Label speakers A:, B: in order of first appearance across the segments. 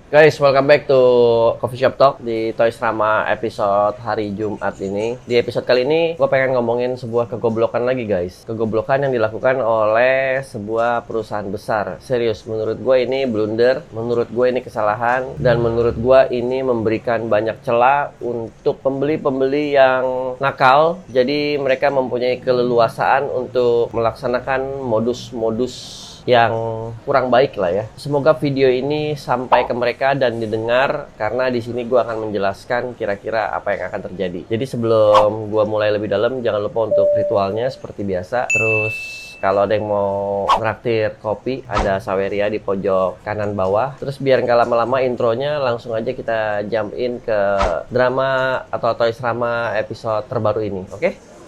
A: Guys, welcome back to Coffee Shop Talk di Toys Rama episode hari Jumat ini. Di episode kali ini, gue pengen ngomongin sebuah kegoblokan lagi guys. Kegoblokan yang dilakukan oleh sebuah perusahaan besar. Serius, menurut gue ini blunder, menurut gue ini kesalahan, dan menurut gue ini memberikan banyak celah untuk pembeli-pembeli yang nakal. Jadi mereka mempunyai keleluasaan untuk melaksanakan modus-modus yang kurang baik lah ya. Semoga video ini sampai ke mereka dan didengar, karena di sini gue akan menjelaskan kira-kira apa yang akan terjadi. Jadi sebelum gue mulai lebih dalam, jangan lupa untuk ritualnya seperti biasa. Terus kalau ada yang mau traktir kopi, ada Saweria di pojok kanan bawah. Terus biar nggak lama-lama intronya, langsung aja kita jump in ke drama atau Toys Rama episode terbaru ini, oke?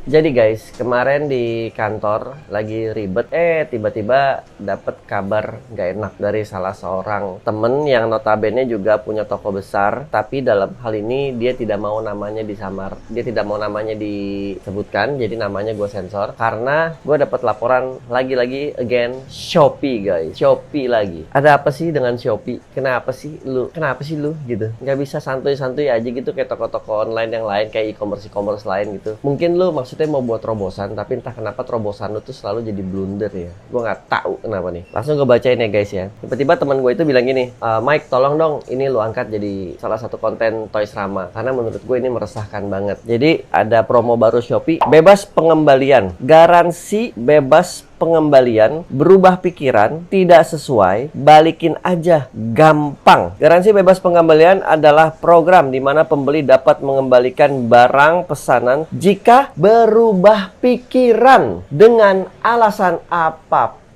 A: Jadi guys, kemarin di kantor lagi ribet, tiba-tiba dapet kabar nggak enak dari salah seorang temen yang notabene juga punya toko besar. Tapi dalam hal ini dia tidak mau namanya dia tidak mau namanya disebutkan, jadi namanya gue sensor. Karena gue dapat laporan lagi-lagi again Shopee guys, Shopee lagi. Ada apa sih dengan Shopee? Kenapa sih lu gitu? Nggak bisa santuy-santuy aja gitu kayak toko-toko online yang lain, kayak e-commerce lain gitu. Mungkin lu maksudnya mau buat terobosan, tapi entah kenapa terobosan lu tuh selalu jadi blunder ya. Gue nggak tahu kenapa nih. Langsung gue bacain ya guys ya. Tiba-tiba teman gue itu bilang gini, Mike tolong dong ini lu angkat jadi salah satu konten Toys Rama, karena menurut gue ini meresahkan banget. Jadi ada promo baru Shopee, bebas pengembalian, garansi bebas pengembalian, berubah pikiran, tidak sesuai, balikin aja, gampang. Garansi bebas pengembalian adalah program di mana pembeli dapat mengembalikan barang pesanan jika berubah pikiran dengan alasan apapun.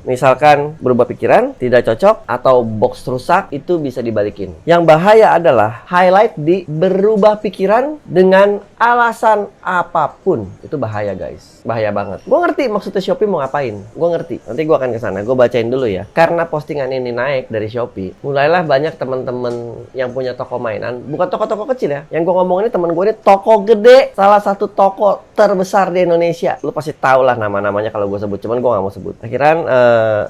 A: Misalkan berubah pikiran, tidak cocok, atau box rusak, itu bisa dibalikin. Yang bahaya adalah highlight di berubah pikiran dengan alasan apapun. Itu bahaya guys, bahaya banget. Gue ngerti maksudnya Shopee mau ngapain, gue ngerti. Nanti gue akan kesana, gue bacain dulu ya. Karena postingan ini naik dari Shopee, mulailah banyak teman-teman yang punya toko mainan, bukan toko-toko kecil ya. Yang gue ngomong ini temen gue ini toko gede, salah satu toko terbesar di Indonesia. Lu pasti tau lah nama-namanya kalau gue sebut, cuman gue gak mau sebut. Akhirnya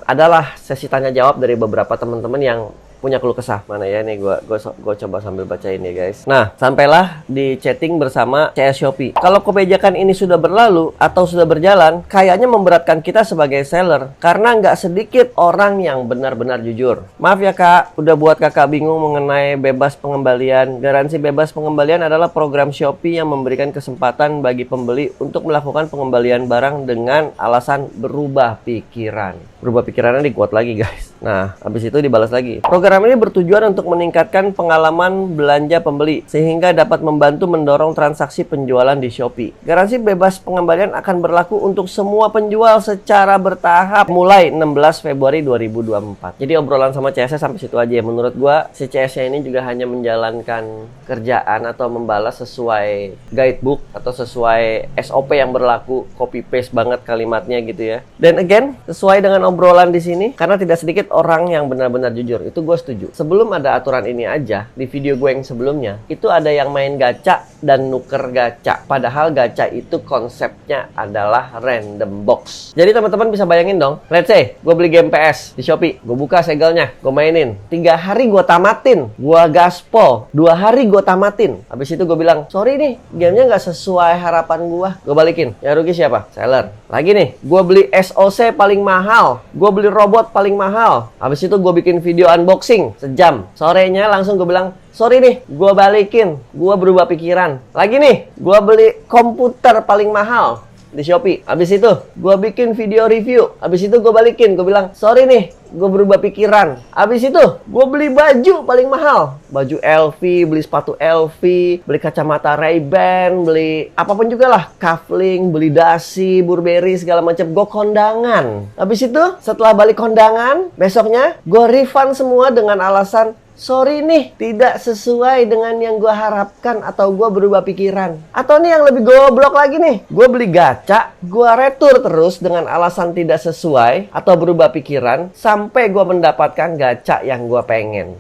A: adalah sesi tanya jawab dari beberapa teman-teman yang punya keluh kesah. Mana ya nih, gue coba sambil bacain ya guys. Nah, sampailah di chatting bersama CS Shopee. Kalau kebijakan ini sudah berlalu atau sudah berjalan, kayaknya memberatkan kita sebagai seller, karena nggak sedikit orang yang benar-benar jujur. Maaf ya kak, udah buat kakak bingung mengenai bebas pengembalian. Garansi bebas pengembalian adalah program Shopee yang memberikan kesempatan bagi pembeli untuk melakukan pengembalian barang dengan alasan berubah pikiran. Berubah pikirannya dikuat lagi guys. Nah, habis itu dibalas lagi. Program ini bertujuan untuk meningkatkan pengalaman belanja pembeli, sehingga dapat membantu mendorong transaksi penjualan di Shopee. Garansi bebas pengembalian akan berlaku untuk semua penjual secara bertahap mulai 16 Februari 2024. Jadi obrolan sama CS sampai situ aja ya. Menurut gua, si CS-nya ini juga hanya menjalankan kerjaan atau membalas sesuai guidebook atau sesuai SOP yang berlaku, copy paste banget kalimatnya gitu ya. Dan again, sesuai dengan obrolan di sini, karena tidak sedikit orang yang benar-benar jujur. Itu gue setuju. Sebelum ada aturan ini aja, di video gue yang sebelumnya, itu ada yang main gacha dan nuker gacha. Padahal gacha itu konsepnya adalah random box. Jadi teman-teman bisa bayangin dong, let's say, gue beli game PS di Shopee. Gue buka segelnya, gue mainin. 3 hari gue tamatin. Gue gaspol. 2 hari gue tamatin. Habis itu gue bilang, sorry nih, gamenya nggak sesuai harapan gue. Gue balikin. Yang rugi siapa? Seller. Lagi nih, gue beli SOC paling mahal. Gue beli robot paling mahal. Habis itu gue bikin video unboxing sejam. Sorenya langsung gue bilang, sorry nih, gue balikin. Gue berubah pikiran. Lagi nih, gue beli komputer paling mahal di Shopee. Habis itu gue bikin video review. Habis itu gue balikin. Gue bilang, sorry nih, gue berubah pikiran. Habis itu gue beli baju paling mahal. Baju LV, beli sepatu LV, beli kacamata Ray-Ban, beli apapun juga lah. Cufflink, beli dasi, Burberry, segala macam. Gue kondangan. Habis itu setelah balik kondangan, besoknya gue refund semua dengan alasan, sorry nih, tidak sesuai dengan yang gue harapkan atau gue berubah pikiran. Atau nih yang lebih goblok lagi nih, gue beli gacha, gue retur terus dengan alasan tidak sesuai atau berubah pikiran sampai gue mendapatkan gacha yang gue pengen.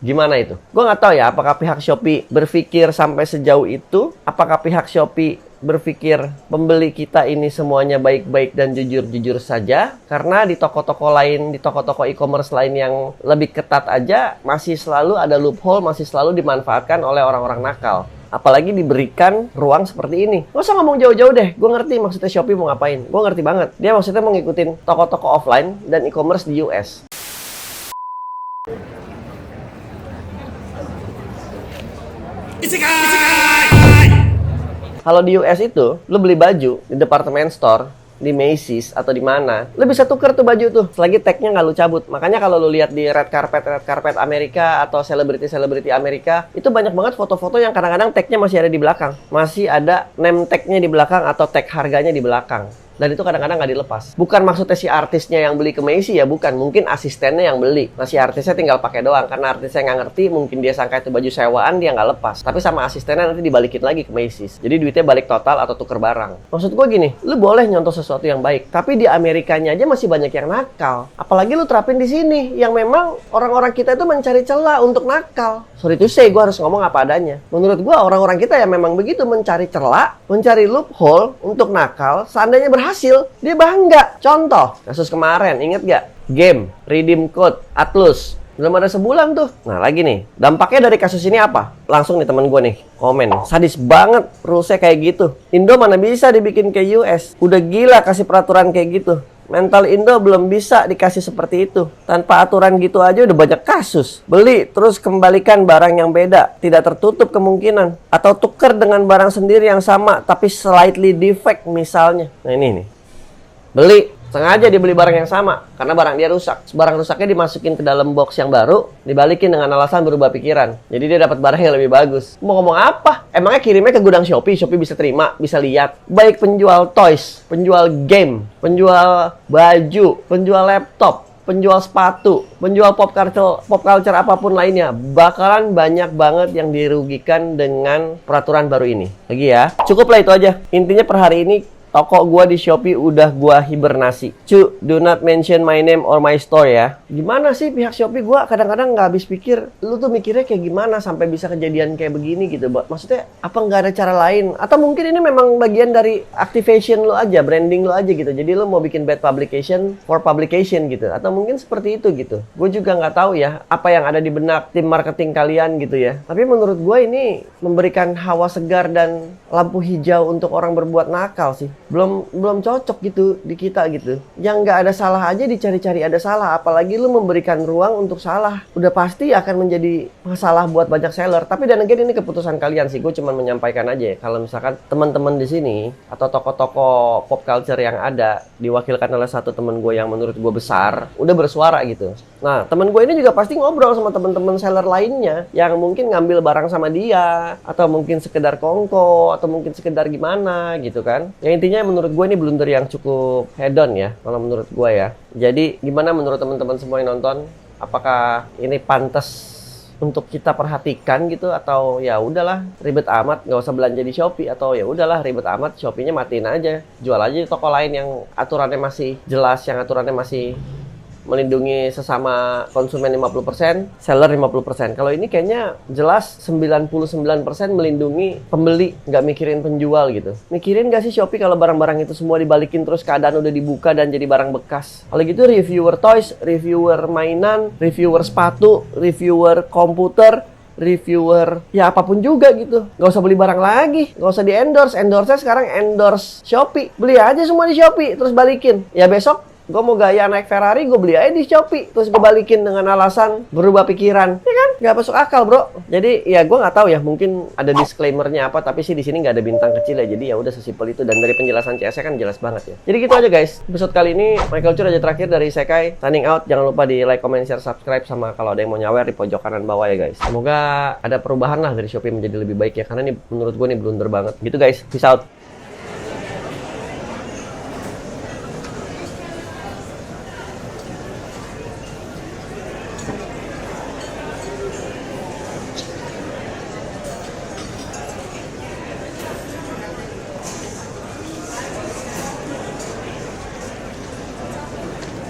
A: Gimana itu? Gue nggak tahu ya, apakah pihak Shopee berpikir sampai sejauh itu? Apakah pihak Shopee berpikir pembeli kita ini semuanya baik-baik dan jujur-jujur saja, karena di toko-toko lain, di toko-toko e-commerce lain yang lebih ketat aja masih selalu ada loophole, masih selalu dimanfaatkan oleh orang-orang nakal. Apalagi diberikan ruang seperti ini. Gak usah ngomong jauh-jauh deh, gue ngerti maksudnya Shopee mau ngapain. Gue ngerti banget. Dia maksudnya mau ngikutin toko-toko offline dan e-commerce di US. Kalau di US itu, lo beli baju di department store, di Macy's atau di mana, lo bisa tuker tuh baju tuh selagi tagnya nggak lo cabut. Makanya kalau lo lihat di red carpet Amerika atau selebriti Amerika, itu banyak banget foto-foto yang kadang-kadang tagnya masih ada di belakang, masih ada name tagnya di belakang atau tag harganya di belakang. Dan itu kadang-kadang nggak dilepas. Bukan maksudnya si artisnya yang beli ke Macy ya, bukan. Mungkin asistennya yang beli. Nah, si artisnya tinggal pakai doang. Karena artisnya nggak ngerti, mungkin dia sangka itu baju sewaan, dia nggak lepas. Tapi sama asistennya nanti dibalikin lagi ke Macy's. Jadi duitnya balik total atau tuker barang. Maksud gue gini, lu boleh nyontoh sesuatu yang baik. Tapi di Amerikanya aja masih banyak yang nakal. Apalagi lu terapin di sini, yang memang orang-orang kita itu mencari celah untuk nakal. Sorry to say, gue harus ngomong apa adanya. Menurut gue, orang-orang kita yang memang begitu mencari celah, mencari loophole untuk nakal, seandainya berhasil, dia bangga. Contoh, kasus kemarin, inget gak? Game, redeem code, Atlus. Belum ada sebulan tuh. Nah lagi nih, dampaknya dari kasus ini apa? Langsung nih temen gue nih, komen. Sadis banget rulesnya kayak gitu. Indo mana bisa dibikin kayak US? Udah gila kasih peraturan kayak gitu. Mental Indo belum bisa dikasih seperti itu. Tanpa aturan gitu aja udah banyak kasus. Beli, terus kembalikan barang yang beda. Tidak tertutup kemungkinan. Atau tuker dengan barang sendiri yang sama, tapi slightly defect misalnya. Nah ini nih. Beli, sengaja dibeli barang yang sama. Karena barang dia rusak. Barang rusaknya dimasukin ke dalam box yang baru. Dibalikin dengan alasan berubah pikiran. Jadi dia dapat barang yang lebih bagus. Mau ngomong apa? Emangnya kirimnya ke gudang Shopee? Shopee bisa terima, bisa lihat. Baik penjual toys, penjual game, penjual baju, penjual laptop, penjual sepatu, penjual pop culture apapun lainnya, bakalan banyak banget yang dirugikan dengan peraturan baru ini. Lagi ya, cukuplah itu aja. Intinya per hari ini toko gua di Shopee udah gua hibernasi. Do not mention my name or my store ya. Gimana sih pihak Shopee? Gua kadang-kadang nggak habis pikir. Lu tuh mikirnya kayak gimana sampai bisa kejadian kayak begini gitu, maksudnya apa nggak ada cara lain? Atau mungkin ini memang bagian dari activation lu aja, branding lu aja gitu. Jadi lu mau bikin bad publication for publication gitu. Atau mungkin seperti itu gitu. Gue juga nggak tahu ya apa yang ada di benak tim marketing kalian gitu ya. Tapi menurut gue ini memberikan hawa segar dan lampu hijau untuk orang berbuat nakal sih. Belum cocok gitu di kita gitu. Yang nggak ada salah aja dicari-cari ada salah, apalagi lu memberikan ruang untuk salah. Udah pasti akan menjadi masalah buat banyak seller. Tapi dan again ini keputusan kalian sih. Gue cuma menyampaikan aja ya. Kalau misalkan teman-teman di sini atau toko-toko pop culture yang ada diwakilkan oleh satu teman gue yang menurut gue besar, udah bersuara gitu. Nah, teman gue ini juga pasti ngobrol sama teman-teman seller lainnya yang mungkin ngambil barang sama dia, atau mungkin sekedar kongko, atau mungkin sekedar gimana gitu kan. Yang intinya menurut gue ini blunder yang cukup hedon ya, kalau menurut gue ya. Jadi gimana menurut teman-teman semua yang nonton? Apakah ini pantas untuk kita perhatikan gitu, atau ya udahlah ribet amat nggak usah belanja di Shopee, atau ya udahlah ribet amat Shopee-nya matiin aja, jual aja di toko lain yang aturannya masih jelas, yang aturannya masih melindungi sesama konsumen 50%, seller 50%. Kalau ini kayaknya jelas 99% melindungi pembeli, nggak mikirin penjual gitu. Mikirin nggak sih Shopee kalau barang-barang itu semua dibalikin terus keadaan udah dibuka dan jadi barang bekas? Kalau gitu reviewer toys, reviewer mainan, reviewer sepatu, reviewer komputer, reviewer ya apapun juga gitu, nggak usah beli barang lagi, nggak usah di endorse-nya sekarang endorse Shopee, beli aja semua di Shopee terus balikin. Ya besok gue mau gaya naik Ferrari, gue beli aja di Shopee. Terus gue balikin dengan alasan berubah pikiran. Ya kan? Nggak masuk akal, bro. Jadi, ya gue nggak tahu ya. Mungkin ada disclaimer-nya apa. Tapi sih di sini nggak ada bintang kecil ya. Jadi ya udah sesimpel itu. Dan dari penjelasan CS kan jelas banget ya. Jadi gitu aja guys. Episode kali ini, Michael Chur aja terakhir dari Sekai. Signing out. Jangan lupa di like, comment, share, subscribe. Sama kalau ada yang mau nyawer di pojok kanan bawah ya guys. Semoga ada perubahan lah dari Shopee menjadi lebih baik ya. Karena ini menurut gue nih blunder banget. Gitu guys. Peace out.